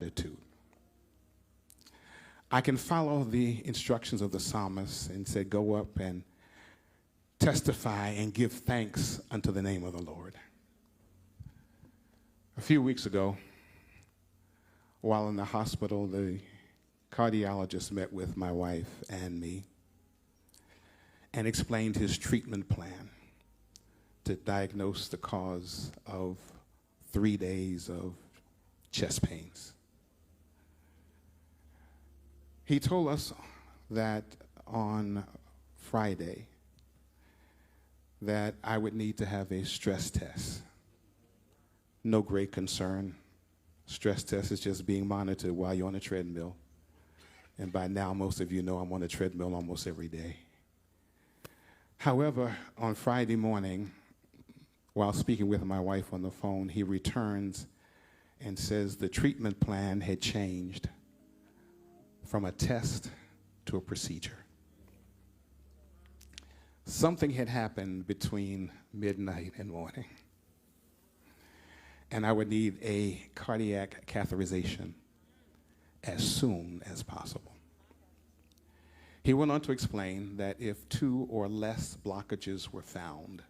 attitude. I can follow the instructions of the psalmist and say, go up and testify and give thanks unto the name of the Lord. A few weeks ago, while in the hospital, the cardiologist met with my wife and me and explained his treatment plan to diagnose the cause of 3 days of chest pains. He told us that on Friday that I would need to have a stress test. No great concern. Stress test is just being monitored while you're on a treadmill. And by now, most of you know I'm on a treadmill almost every day. However, on Friday morning, while speaking with my wife on the phone, he returns and says the treatment plan had changed from a test to a procedure. Something had happened between midnight and morning, and I would need a cardiac catheterization as soon as possible. He went on to explain that if 2 or less blockages were found,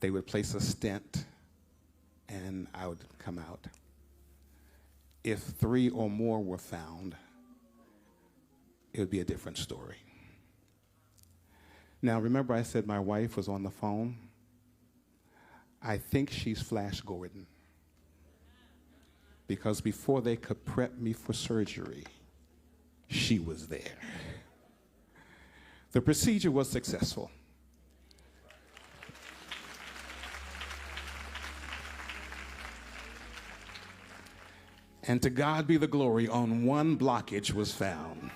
they would place a stent and I would come out. If 3 or more were found, it would be a different story. Now, remember I said my wife was on the phone? I think she's Flash Gordon, because before they could prep me for surgery, she was there. The procedure was successful. And to God be the glory, on 1 blockage was found.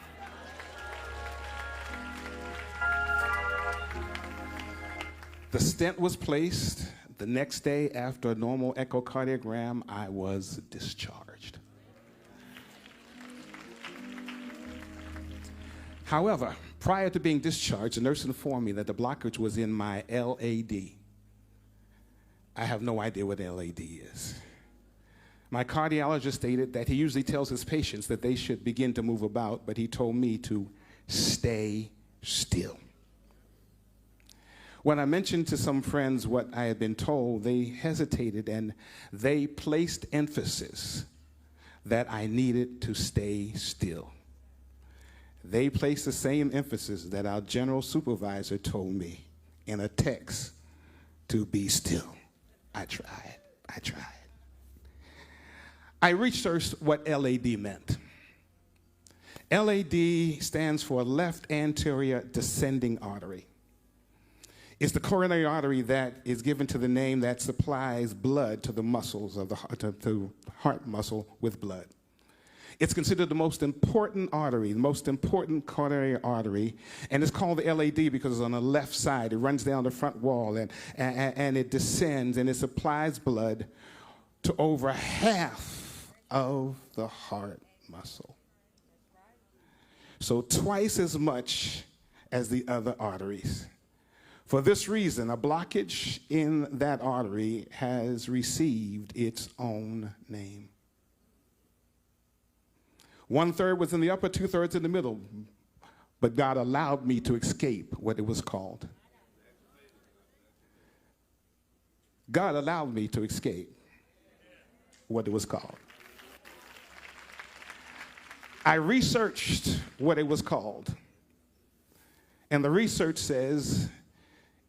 The stent was placed. The next day, after a normal echocardiogram, I was discharged. However, prior to being discharged, the nurse informed me that the blockage was in my LAD. I have no idea what LAD is. My cardiologist stated that he usually tells his patients that they should begin to move about, but he told me to stay still. When I mentioned to some friends what I had been told, they hesitated and they placed emphasis that I needed to stay still. They placed the same emphasis that our general supervisor told me in a text to be still. I tried. I researched what LAD meant. LAD stands for left anterior descending artery. It's the coronary artery that is given to the name that supplies blood to the muscles of the heart muscle with blood. It's considered the most important artery, the most important coronary artery, and it's called the LAD because it's on the left side. It runs down the front wall and it descends and it supplies blood to over half of the heart muscle. So twice as much as the other arteries. For this reason, a blockage in that artery has received its own name. 1/3 was in the upper, 2/3 in the middle, but God allowed me to escape what it was called. God allowed me to escape what it was called. I researched what it was called, and the research says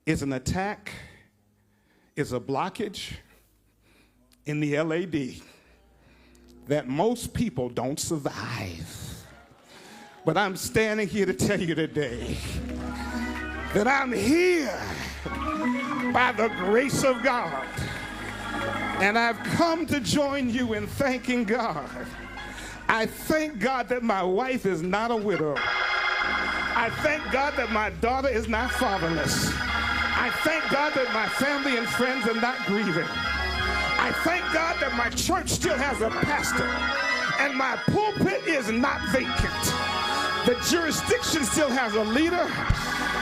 it's an attack, it's a blockage in the LAD that most people don't survive. But I'm standing here to tell you today that I'm here by the grace of God, and I've come to join you in thanking God. I thank God that my wife is not a widow. I thank God that my daughter is not fatherless. I thank God that my family and friends are not grieving. I thank God that my church still has a pastor and my pulpit is not vacant. The jurisdiction still has a leader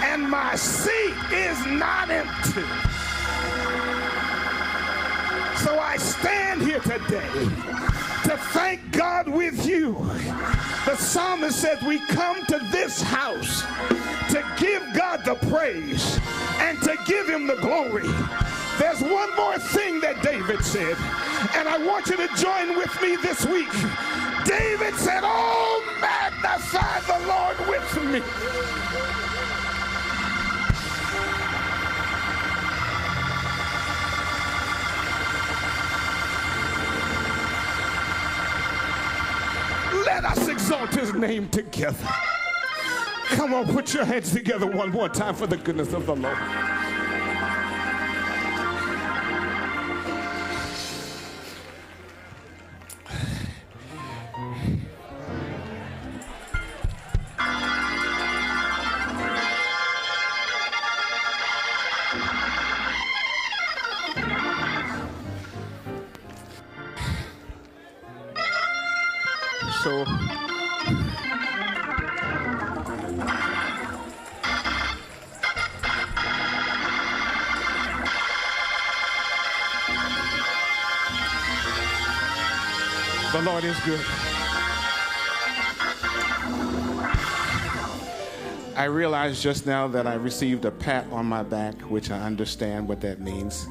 and my seat is not empty. So I stand here today to thank God with you. The psalmist says we come to this house to give God the praise and to give him the glory. There's one more thing that David said, and I want you to join with me this week. David said, "Oh, magnify the Lord with me." Let us exalt his name together. Come on, put your hands together one more time for the goodness of the Lord. So the Lord is good. I realized just now that I received a pat on my back, which I understand what that means.